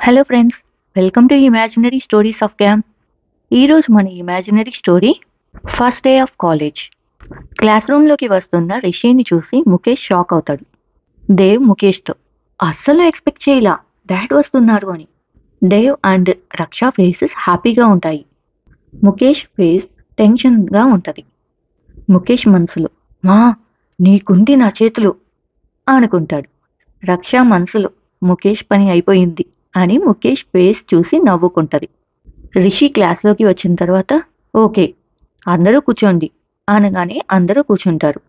Hello friends, welcome to imaginary stories of camp. ఈరోజు మన imaginary story first day of college. Class రూమ్లోకి వస్తున్న రిషిని చూసి ముఖేష్ షాక్ అవుతాడు. దేవ్ ముఖేష్తో అస్సలు ఎక్స్పెక్ట్ చేయలా డాడ్ వస్తున్నారు అని. దేవ్ అండ్ రక్ష ఫేసెస్ హ్యాపీగా ఉంటాయి. ముఖేష్ ఫేస్ టెన్షన్గా ఉంటుంది. ముఖేష్ మనసులో మా నీకుంది నా చేతులు అనుకుంటాడు. రక్ష మనసులో ముఖేష్ పని అయిపోయింది అని ముఖేష్ ఫేస్ చూసి నవ్వుకుంటది. రిషి క్లాస్లోకి వచ్చిన తర్వాత ఓకే అందరూ కూర్చోండి అనగానే అందరూ కూర్చుంటారు.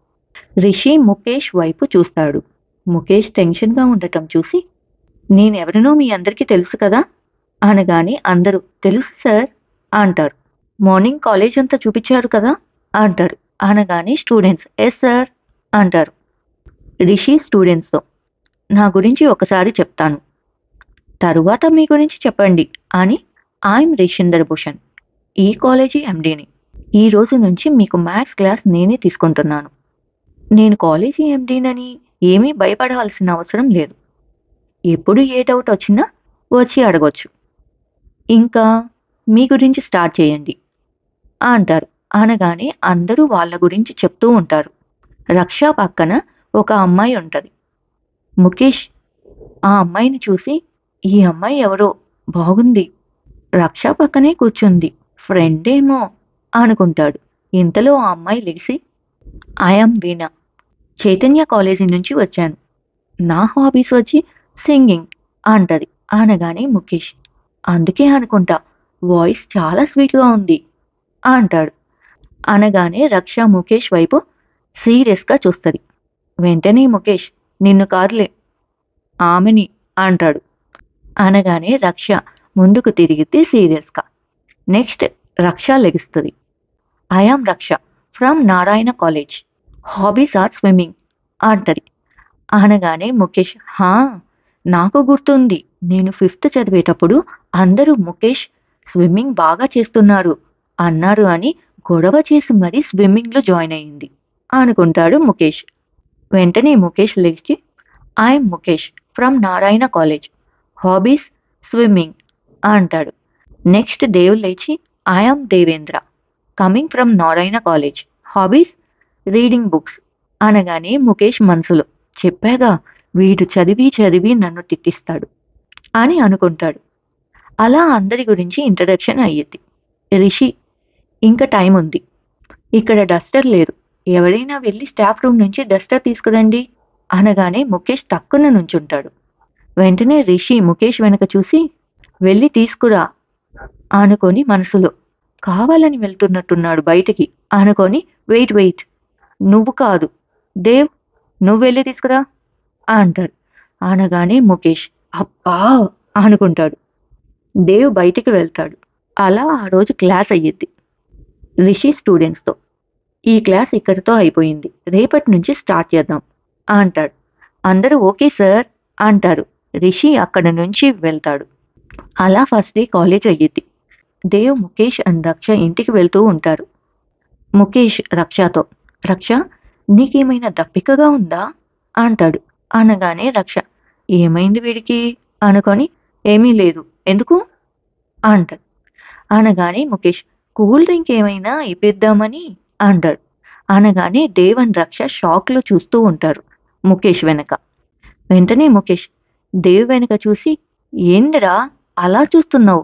రిషి ముఖేష్ వైపు చూస్తాడు. ముఖేష్ టెన్షన్గా ఉండటం చూసి నేనెవరినో మీ అందరికీ తెలుసు కదా అనగానే అందరూ తెలుసు సార్ అంటారు. మార్నింగ్ కాలేజ్ అంతా చూపించారు కదా అంటారు. అనగానే స్టూడెంట్స్ ఎస్ సార్ అంటారు. రిషి స్టూడెంట్స్తో నా గురించి ఒకసారి చెప్తాను, తరువాత మీ గురించి చెప్పండి అని. ఐఎమ్ రిషిందర్ భూషణ్, ఈ కాలేజీ ఎండీని. ఈ రోజు నుంచి మీకు మ్యాథ్స్ క్లాస్ నేనే తీసుకుంటున్నాను. నేను కాలేజీ ఎండీనని ఏమీ భయపడాల్సిన అవసరం లేదు. ఎప్పుడు ఏ డౌట్ వచ్చినా వచ్చి అడగొచ్చు. ఇంకా మీ గురించి స్టార్ట్ చేయండి అంటారు. అనగానే అందరూ వాళ్ళ గురించి చెప్తూ ఉంటారు. రక్ష పక్కన ఒక అమ్మాయి ఉంటుంది. ముఖేష్ ఆ అమ్మాయిని చూసి ఈ అమ్మాయి ఎవరో బాగుంది, రక్ష పక్కనే కూర్చుంది, ఫ్రెండ్ ఏమో అనుకుంటాడు. ఇంతలో ఆ అమ్మాయి లేచి ఐఎమ్ వీణా, చైతన్య కాలేజీ నుంచి వచ్చాను, నా హాబీస్ వచ్చి సింగింగ్ అంటది. అనగానే ముఖేష్ అందుకే అనుకుంటా వాయిస్ చాలా స్వీట్గా ఉంది అంటాడు. అనగానే రక్ష ముఖేష్ వైపు సీరియస్గా చూస్తుంది. వెంటనే ముఖేష్ నిన్ను కాదులే ఆమెని అంటాడు. అనగానే రక్ష ముందుకు తిరిగితే సీరియస్గా. నెక్స్ట్ రక్ష లెగిస్తుంది. I am Raksha from Narayana college, hobbies are swimming అంటది. అనగానే ముఖేష్ హా నాకు గుర్తుంది, నేను 5th చదివేటప్పుడు అందరూ ముఖేష్ స్విమ్మింగ్ బాగా చేస్తున్నారు అన్నారు అని గొడవ చేసి మరీ స్విమ్మింగ్లో జాయిన్ అయ్యింది అనుకుంటాడు ముఖేష్. వెంటనే ముఖేష్ లేచి I'm Mukesh from Narayana college, hobbies swimming అంటాడు. నెక్స్ట్ దేవ్ లేచి I'm Devendra coming from Narayana college, hobbies reading books అనగానే ముఖేష్ మనసులో చెప్పాగా వీడు చదివి చదివి నన్ను తిట్టిస్తాడు అని అనుకుంటాడు. అలా అందరి గురించి ఇంట్రడక్షన్ అయ్యింది. రిషి ఇంకా టైం ఉంది, ఇక్కడ డస్టర్ లేదు, ఎవరైనా వెళ్ళి స్టాఫ్ రూమ్ నుంచి డస్టర్ తీసుకురండి అనగానే ముఖేష్ టక్కున నుంచుంటాడు. వెంటనే రిషి ముఖేష్ వెనక చూసి వెళ్ళి తీసుకురా అనుకొని మనసులో కావాలని వెళ్తున్నట్టున్నాడు బయటికి అనుకొని వెయిట్ నువ్వు కాదు దేవ్, నువ్వు వెళ్ళి తీసుకురా అంటాడు. అనగానే ముఖేష్ అబ్బా అనుకుంటాడు. దేవ్ బయటికి వెళ్తాడు. అలా ఆ రోజు క్లాస్ అయ్యిద్ది. రిషి స్టూడెంట్స్తో ఈ క్లాస్ ఇక్కడితో అయిపోయింది, రేపటి నుంచి స్టార్ట్ చేద్దాం అంటాడు. అందరూ ఓకే సార్ అంటారు. రిషి అక్కడ నుంచి వెళ్తాడు. అలా ఫస్ట్ డే కాలేజ్ అయ్యిద్ది. దేవ్ ముఖేష్ అండ్ రక్ష ఇంటికి వెళ్తూ ఉంటారు. ముఖేష్ రక్షతో రక్ష నీకేమైనా దప్పికగా ఉందా అంటాడు. అనగానే రక్ష ఏమైంది వీడికి అనుకొని ఏమీ లేదు ఎందుకు అంటాడు. అనగానే ముఖేష్ కూల్ డ్రింక్ ఏమైనా ఇప్పిద్దామని అంటాడు. అనగానే దేవ్ అండ్ రక్ష షాక్లో చూస్తూ ఉంటారు ముఖేష్ వెనక. వెంటనే ముఖేష్ దేవ్ వెనక చూసి ఏందిరా అలా చూస్తున్నావు,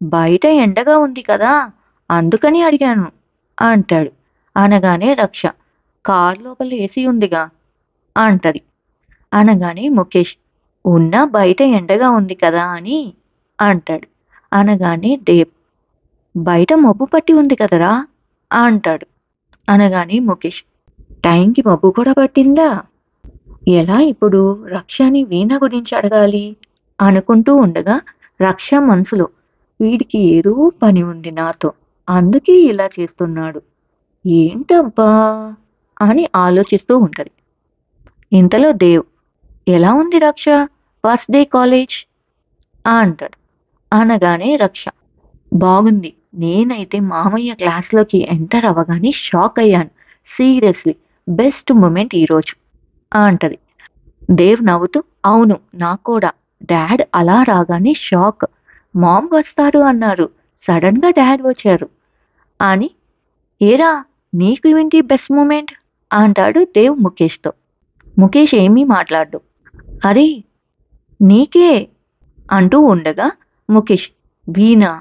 బయట ఎండగా ఉంది కదా అందుకని అడిగాను అంటాడు. అనగానే రక్ష కార్ లోపల ఏసీ ఉందిగా అంటది. అనగానే ముఖేష్ ఉన్న బయట ఎండగా ఉంది కదా అని అంటాడు. అనగానే దేవ్ బయట మబ్బు పట్టి ఉంది కదరా అంటాడు. అనగానే ముఖేష్ టైంకి మబ్బు కూడా పట్టిందా, ఎలా ఇప్పుడు రక్షని వీణ గురించి అడగాలి అనుకుంటూ ఉండగా రక్ష మనసులో వీడికి ఏదో పని ఉంది నాతో, అందుకే ఇలా చేస్తున్నాడు ఏంటబ్బా అని ఆలోచిస్తూ ఉంటది. ఇంతలో దేవ్ ఎలా ఉంది రక్ష ఫస్ట్ డే కాలేజ్ అంటాడు. అనగానే రక్ష బాగుంది, నేనైతే మామయ్య క్లాస్లోకి ఎంటర్ అవ్వగానే షాక్ అయ్యాను, సీరియస్లీ బెస్ట్ మూమెంట్ ఈరోజు అంటది. దేవ్ నవ్వుతూ అవును నాకు కూడా డాడ్ అలా రాగానే షాక్. మామ్ వస్తారు అన్నారు, సడన్గా డాడ్ వచ్చారు అని. ఏరా, నీకు ఏంటి బెస్ట్ మూమెంట్ అంటాడు దేవ్ ముఖేష్తో. ముఖేష్ ఏమీ మాట్లాడు. అరే నీకే అంటూ ఉండగా ముఖేష్ వీణా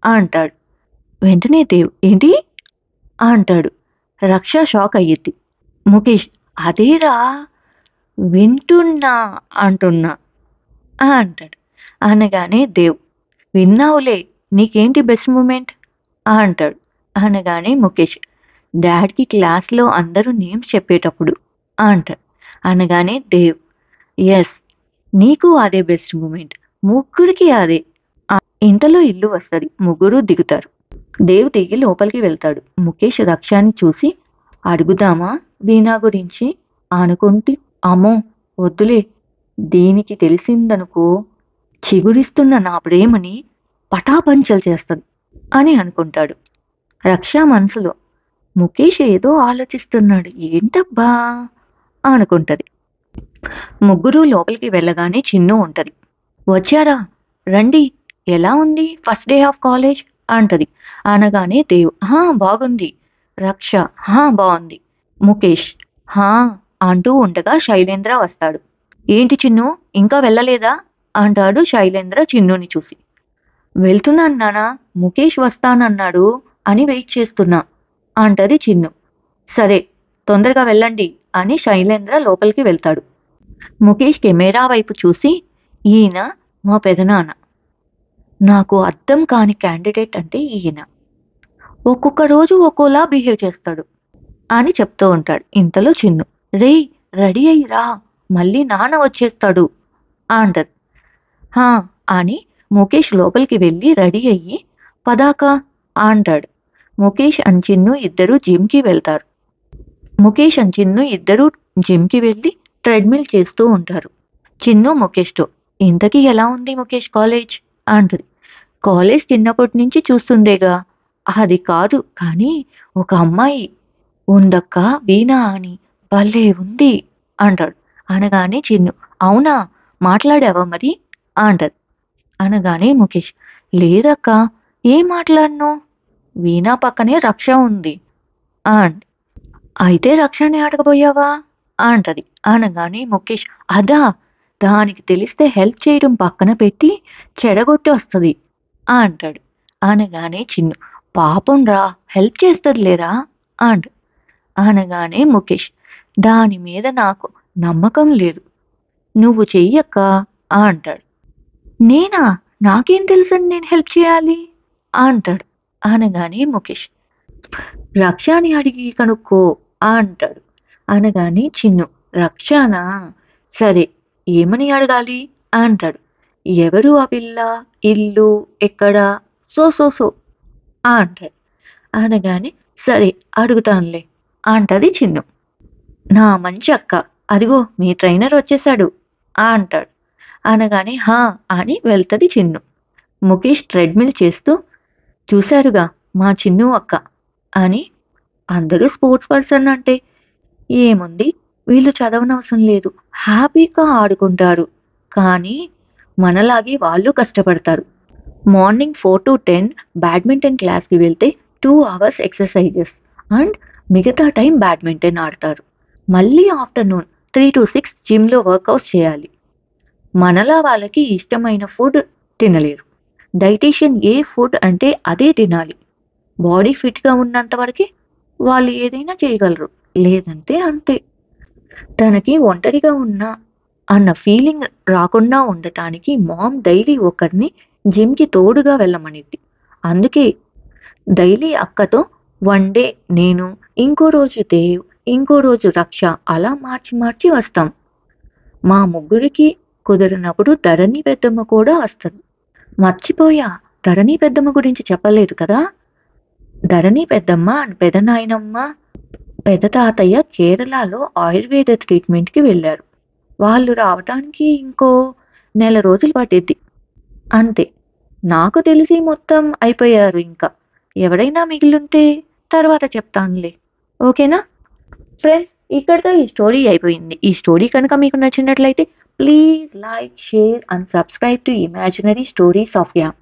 అంటాడు. వెంటనే దేవ్ ఏంటి అంటాడు. రక్ష షాక్ అయ్యిద్ది. ముఖేష్ అదేరా వింటున్నా అంటున్నా అంటాడు. అనగానే దేవ్ విన్నావులే, నీకేంటి బెస్ట్ మూమెంట్ అంటాడు. అనగానే ముఖేష్ డాడ్కి క్లాస్లో అందరూ నేమ్స్ చెప్పేటప్పుడు అంటాడు. అనగానే దేవ్ ఎస్, నీకు అదే బెస్ట్ మూమెంట్, ముగ్గురికి అదే. ఇంతలో ఇల్లు వస్తుంది, ముగ్గురు దిగుతారు. దేవ్ దిగి లోపలికి వెళ్తాడు. ముఖేష్ రక్షని చూసి అడుగుదామా వీణా గురించి అనుకుంటే, అమ్మో వద్దులే, దీనికి తెలిసిందనుకో చిగురిస్తున్న నా ప్రేమని పటాపంచలు చేస్తుంది అని అనుకుంటాడు. రక్ష మనసులో ముఖేష్ ఏదో ఆలోచిస్తున్నాడు, ఏంటబ్బా అనుకుంటది. ముగ్గురు లోపలికి వెళ్ళగానే చిన్ను ఉంటది. వచ్చారా, రండి, ఎలా ఉంది ఫస్ట్ డే ఆఫ్ కాలేజ్ అంటది. అనగానే దేవ్ బాగుంది. రక్ష బాగుంది. ముఖేష్ హా అంటూ ఉండగా శైలేంద్ర వస్తాడు. ఏంటి చిన్ను ఇంకా వెళ్ళలేదా అంటాడు శైలేంద్ర చిన్నుని చూసి. వెళ్తున్నాను నానా, ముఖేష్ వస్తానన్నాడు అని వెయిట్ చేస్తున్నా అంటది చిన్ను. సరే తొందరగా వెళ్ళండి అని శైలేంద్ర లోపలికి వెళ్తాడు. ముఖేష్ కెమెరా వైపు చూసి ఈయన మా పెదనాన్న, నాకు అర్థం కాని క్యాండిడేట్ అంటే ఈయన, ఒక్కొక్క రోజు ఒక్కోలా బిహేవ్ చేస్తాడు అని చెప్తూ ఉంటాడు. ఇంతలో చిన్ను రే రెడీ అయ్యిరా, మళ్ళీ నాన్న వచ్చేస్తాడు అంటది. అని ముఖేష్ లోపలికి వెళ్ళి రెడీ అయ్యి పదాక అంటాడు. ముఖేష్ అండ్ చిన్ను ఇద్దరు జిమ్కి వెళ్తారు. ముఖేష్ అండ్ చిన్ను ఇద్దరు జిమ్కి వెళ్ళి ట్రెడ్మిల్ చేస్తూ ఉంటారు. చిన్ను ముఖేష్తో ఇంతకీ ఎలా ఉంది ముఖేష్ కాలేజ్ అంటది. కాలేజ్ చిన్నప్పటి నుంచి చూస్తుండేగా, అది కాదు కానీ ఒక అమ్మాయి ఉందక్క వీణా అని, భలే ఉంది అంటాడు. అనగానే చిన్ను అవునా, మాట్లాడావా మరి అంటది. అనగానే ముఖేష్ లేదక్క, ఏం మాట్లాడను, వీణా పక్కనే రక్ష ఉంది అండ్ అయితే రక్షని అడగబోయావా అంటది. అనగానే ముఖేష్ అదా, దానికి తెలిస్తే హెల్ప్ చేయడం పక్కన పెట్టి చెడగొట్టి వస్తుంది అంటాడు. అనగానే చిన్ను పాపం రా, హెల్ప్ చేస్తుందిలేరా అంట. అనగానే ముఖేష్ దాని మీద నాకు నమ్మకం లేదు, నువ్వు చెయ్యక్క అంటాడు. నేనా, నాకేం తెలుసని నేను హెల్ప్ చేయాలి అంటాడు. అనగానే ముఖేష్ రక్షని అడిగి కనుక్కో అంటాడు. అనగానే చిన్ను రక్షనా, సరే ఏమని అడగాలి అంటాడు. ఎవరు ఆ పిల్ల, ఇల్లు ఎక్కడ, సో సో సో అంటాడు. అనగానే సరే అడుగుతానులే అంటది చిన్ను. నా మంచి అక్క, అదిగో మీ ట్రైనర్ వచ్చేసాడు అంటాడు. అనగానే అని వెళ్తది చిన్ను. ముఖేష్ ట్రెడ్మిల్ చేస్తూ చూశారుగా మా చిన్ను అక్క అని. అందరూ స్పోర్ట్స్ పర్సన్ అంటే ఏముంది, వీళ్ళు చదవనవసరం లేదు, హ్యాపీగా ఆడుకుంటారు, కానీ మనలాగే వాళ్ళు కష్టపడతారు. మార్నింగ్ 4 to 10 బ్యాడ్మింటన్ క్లాస్కి వెళ్తే 2 hours ఎక్సర్సైజెస్ అండ్ మిగతా టైం బ్యాడ్మింటన్ ఆడతారు. మళ్ళీ ఆఫ్టర్నూన్ 3 to 6 జిమ్లో వర్కౌట్స్ చేయాలి. మనలా వాళ్ళకి ఇష్టమైన ఫుడ్ తినలేరు. డైటీషియన్ ఏ ఫుడ్ అంటే అదే తినాలి. బాడీ ఫిట్గా ఉన్నంత వరకే వాళ్ళు ఏదైనా చేయగలరు, లేదంటే అంతే. తనకి ఒంటరిగా ఉన్నా అన్న ఫీలింగ్ రాకుండా ఉండటానికి మామ్ డైలీ ఒకరిని జిమ్కి తోడుగా వెళ్ళమనిద్ది. అందుకే డైలీ అక్కతో 1 డే నేను, ఇంకో రోజు దేవ్, ఇంకో రోజు రక్ష అలా మార్చి మార్చి వస్తాం. మా ముగ్గురికి కుదిరినప్పుడు ధరణి పెద్దమ్మ కూడా వస్తుంది. మర్చిపోయా, ధరణి పెద్దమ్మ గురించి చెప్పలేదు కదా. ధరణి పెద్దమ్మ అండ్ పెదనాయనమ్మ పెద్ద తాతయ్య కేరళలో ఆయుర్వేద ట్రీట్మెంట్కి వెళ్ళారు. వాళ్ళు రావటానికి ఇంకో 1 నెల రోజులు పట్టిద్ది అంతే. నాకు తెలిసి మొత్తం అయిపోయారు, ఇంకా ఎవరైనా మిగిలింటే తర్వాత చెప్తానులే, ఓకేనా ఫ్రెండ్స్. ఇక్కడితో ఈ స్టోరీ అయిపోయింది. ఈ స్టోరీ కనుక మీకు నచ్చినట్లయితే Please like, share and subscribe to Imaginary Stories of Gam.